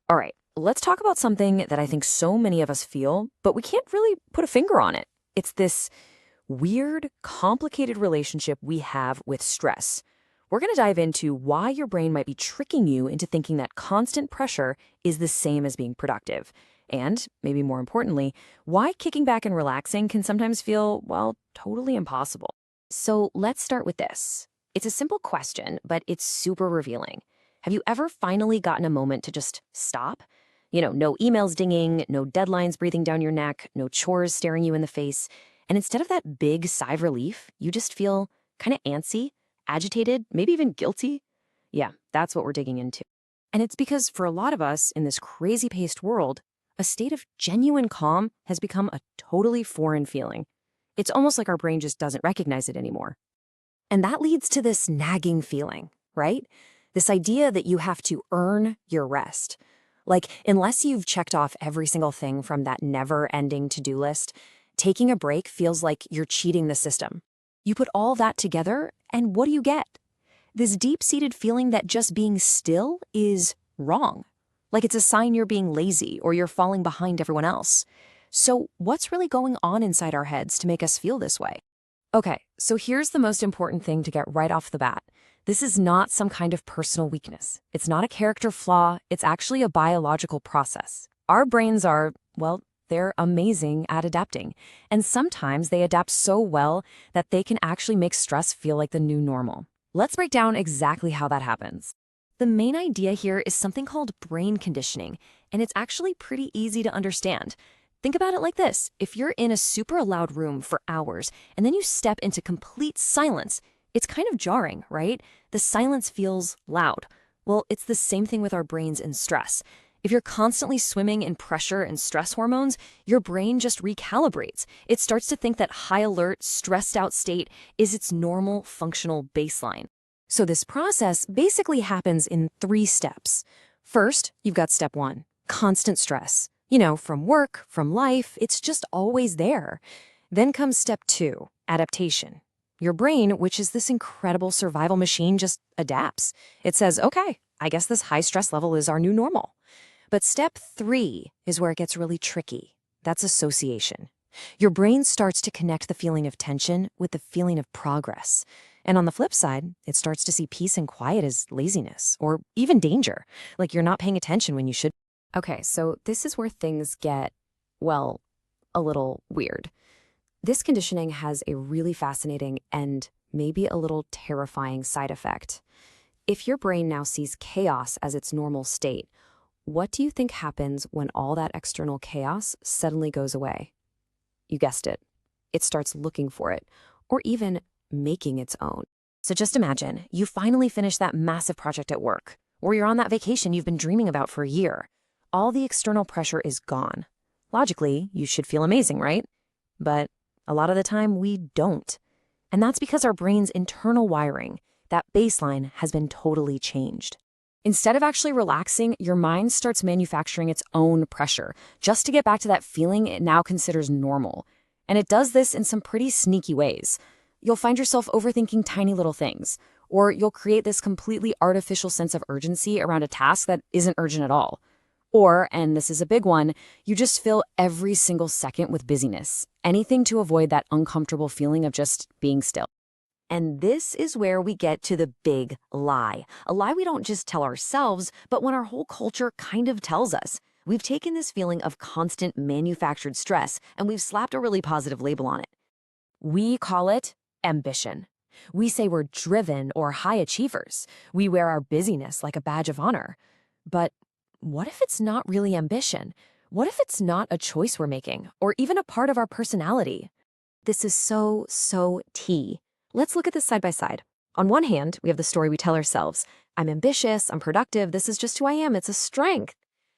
All right, let's talk about something that I think so many of us feel, but we can't really put a finger on it. It's this weird, complicated relationship we have with stress. We're going to dive into why your brain might be tricking you into thinking that constant pressure is the same as being productive. And, maybe more importantly, why kicking back and relaxing can sometimes feel, well, totally impossible. So let's start with this. It's a simple question, but it's super revealing. Have you ever finally gotten a moment to just stop? No emails dinging, no deadlines breathing down your neck, no chores staring you in the face. And instead of that big sigh of relief, you just feel kind of antsy, agitated, maybe even guilty? Yeah, that's what we're digging into. And it's because for a lot of us in this crazy paced world, a state of genuine calm has become a totally foreign feeling. It's almost like our brain just doesn't recognize it anymore. And that leads to this nagging feeling, right? This idea that you have to earn your rest. Like, unless you've checked off every single thing from that never-ending to-do list, taking a break feels like you're cheating the system. You put all that together, and what do you get? This deep-seated feeling that just being still is wrong. Like it's a sign you're being lazy or you're falling behind everyone else. So what's really going on inside our heads to make us feel this way? Okay, so here's the most important thing to get right off the bat. This is not some kind of personal weakness. It's not a character flaw. It's actually a biological process. Our brains are, well, they're amazing at adapting. And sometimes they adapt so well that they can actually make stress feel like the new normal. Let's break down exactly how that happens. The main idea here is something called brain conditioning, and it's actually pretty easy to understand. Think about it like this. If you're in a super loud room for hours and then you step into complete silence, it's kind of jarring, right? The silence feels loud. Well, it's the same thing with our brains in stress. If you're constantly swimming in pressure and stress hormones, your brain just recalibrates. It starts to think that high alert, stressed out state is its normal functional baseline. So this process basically happens in 3 steps. First, you've got step 1, constant stress. From work, from life, it's just always there. Then comes step 2, adaptation. Your brain, which is this incredible survival machine, just adapts. It says, okay, I guess this high stress level is our new normal. But step 3 is where it gets really tricky. That's association. Your brain starts to connect the feeling of tension with the feeling of progress. And on the flip side, it starts to see peace and quiet as laziness or even danger, like you're not paying attention when you should. Okay, so this is where things get, well, a little weird. This conditioning has a really fascinating and maybe a little terrifying side effect. If your brain now sees chaos as its normal state, what do you think happens when all that external chaos suddenly goes away? You guessed it. It starts looking for it, or even making its own. So just imagine you finally finish that massive project at work, or you're on that vacation you've been dreaming about for a year. All the external pressure is gone. Logically, you should feel amazing, right? But a lot of the time, we don't. And that's because our brain's internal wiring, that baseline, has been totally changed. Instead of actually relaxing, your mind starts manufacturing its own pressure, just to get back to that feeling it now considers normal. And it does this in some pretty sneaky ways. You'll find yourself overthinking tiny little things, or you'll create this completely artificial sense of urgency around a task that isn't urgent at all. Or, and this is a big one, you just fill every single second with busyness, anything to avoid that uncomfortable feeling of just being still. And this is where we get to the big lie. A lie we don't just tell ourselves, but when our whole culture kind of tells us. We've taken this feeling of constant manufactured stress and we've slapped a really positive label on it. We call it ambition. We say we're driven or high achievers. We wear our busyness like a badge of honor. But what if it's not really ambition? What if it's not a choice we're making, or even a part of our personality? This is so T. Let's look at this side by side. On one hand, we have the story we tell ourselves. I'm ambitious, I'm productive, this is just who I am, it's a strength.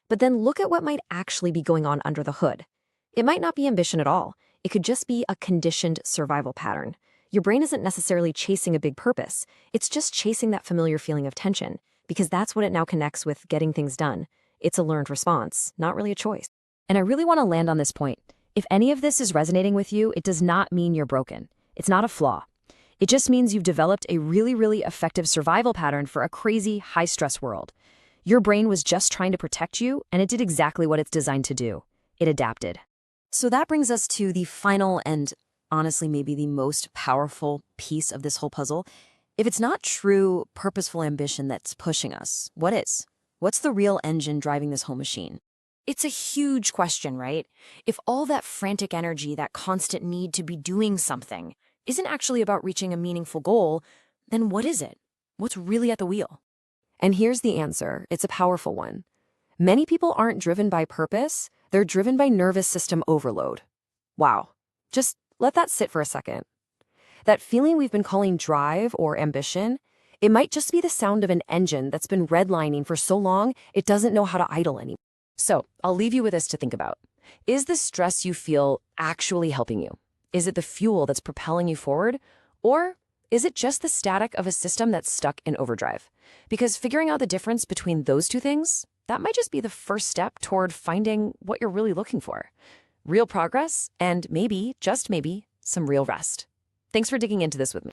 But then look at what might actually be going on under the hood. It might not be ambition at all. It could just be a conditioned survival pattern. Your brain isn't necessarily chasing a big purpose. It's just chasing that familiar feeling of tension, because that's what it now connects with getting things done. It's a learned response, not really a choice. And I really want to land on this point. If any of this is resonating with you, it does not mean you're broken. It's not a flaw. It just means you've developed a really effective survival pattern for a crazy, high-stress world. Your brain was just trying to protect you, and it did exactly what it's designed to do. It adapted. So that brings us to the final and honestly maybe the most powerful piece of this whole puzzle. If it's not true, purposeful ambition that's pushing us, what is? What's the real engine driving this whole machine? It's a huge question, right? If all that frantic energy, that constant need to be doing something, isn't actually about reaching a meaningful goal, then what is it? What's really at the wheel? And here's the answer. It's a powerful one. Many people aren't driven by purpose, they're driven by nervous system overload. Wow. Just let that sit for a second. That feeling we've been calling drive or ambition, it might just be the sound of an engine that's been redlining for so long it doesn't know how to idle anymore. So I'll leave you with this to think about. Is the stress you feel actually helping you? Is it the fuel that's propelling you forward? Or is it just the static of a system that's stuck in overdrive? Because figuring out the difference between those two things, that might just be the first step toward finding what you're really looking for. Real progress and maybe, just maybe, some real rest. Thanks for digging into this with me.